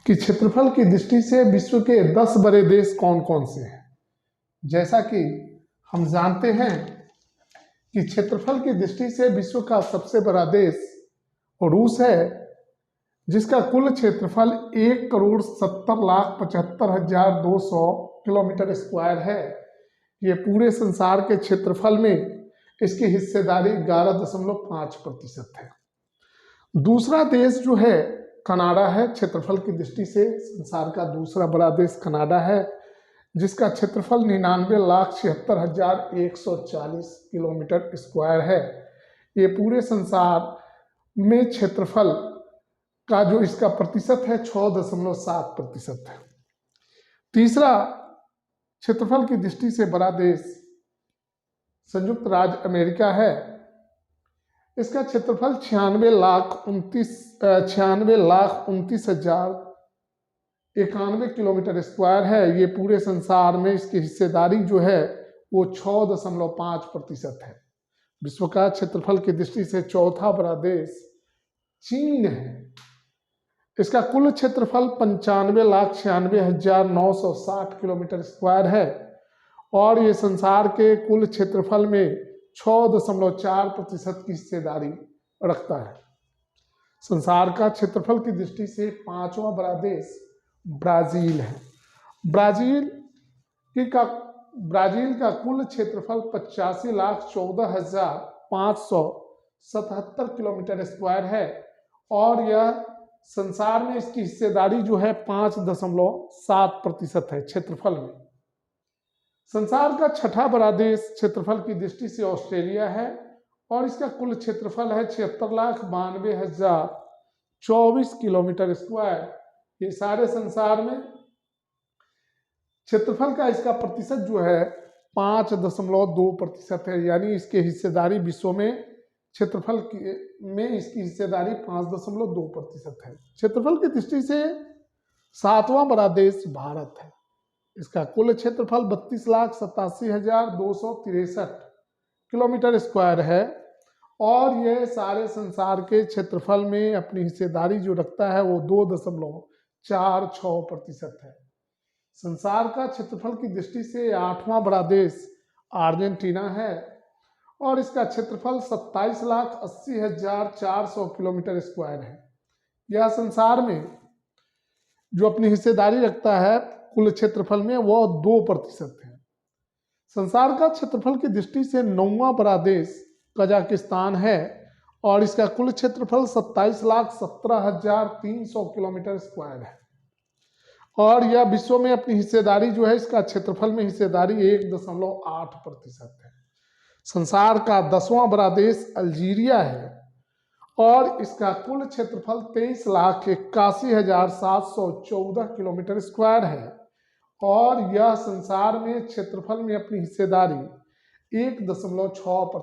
कि क्षेत्रफल की दृष्टि से विश्व के 10 बड़े देश कौन कौन से हैं। जैसा कि हम जानते हैं कि क्षेत्रफल की दृष्टि से विश्व का सबसे बड़ा देश रूस है, जिसका कुल क्षेत्रफल 1,70,75,200 किलोमीटर स्क्वायर है। ये पूरे संसार के क्षेत्रफल में इसकी हिस्सेदारी 11.5% है। दूसरा देश जो है कनाडा है। क्षेत्रफल की दृष्टि से संसार का दूसरा बड़ा देश कनाडा है, जिसका क्षेत्रफल 99,76,140 किलोमीटर स्क्वायर है। ये पूरे संसार में क्षेत्रफल का जो इसका प्रतिशत है 6.7% है। तीसरा क्षेत्रफल की दृष्टि से बड़ा देश संयुक्त राज्य अमेरिका है। इसका क्षेत्रफल 96,29,91 किलोमीटर स्क्वायर है। ये पूरे संसार में इसकी हिस्सेदारी जो है वो 6.5% है। विश्व का क्षेत्रफल की दृष्टि से चौथा बड़ा देश चीन है। इसका कुल क्षेत्रफल 95,96,960 किलोमीटर स्क्वायर है और ये संसार के कुल क्षेत्रफल में 6.4% की हिस्सेदारी रखता है। संसार का क्षेत्रफल की दृष्टि से पांचवा बड़ा देश ब्राजील है। ब्राजील का कुल क्षेत्रफल 85,14,577 किलोमीटर स्क्वायर है और यह संसार में इसकी हिस्सेदारी जो है 5.7% है क्षेत्रफल में। संसार का छठा बड़ा देश क्षेत्रफल की दृष्टि से ऑस्ट्रेलिया है और इसका कुल क्षेत्रफल है 76,92,024 किलोमीटर स्क्वायर। ये सारे संसार में क्षेत्रफल का इसका प्रतिशत जो है 5.2% है, यानी इसकी हिस्सेदारी विश्व में क्षेत्रफल में इसकी हिस्सेदारी 5.2% है। क्षेत्रफल की दृष्टि से सातवां बड़ा देश भारत है। इसका कुल क्षेत्रफल 32,87,263 किलोमीटर स्क्वायर है और यह सारे संसार के क्षेत्रफल में अपनी हिस्सेदारी जो रखता है वो 2.46% है। संसार का क्षेत्रफल की दृष्टि से आठवां बड़ा देश अर्जेंटीना है और इसका क्षेत्रफल 27,80,400 किलोमीटर स्क्वायर है। यह संसार में जो अपनी हिस्सेदारी रखता है कुल क्षेत्रफल में वह 2% है। संसार का क्षेत्रफल की दृष्टि से नौवां बड़ा देश कजाकिस्तान है और इसका कुल क्षेत्रफल 27,17,300 किलोमीटर स्क्वायर है और यह विश्व में अपनी हिस्सेदारी जो है इसका क्षेत्रफल में हिस्सेदारी 1.8% है। संसार का 10वां बड़ा देश अल्जीरिया है और इसका कुल क्षेत्रफल 23,81,714 किलोमीटर स्क्वायर है और यह संसार में क्षेत्रफल में अपनी हिस्सेदारी 1.6%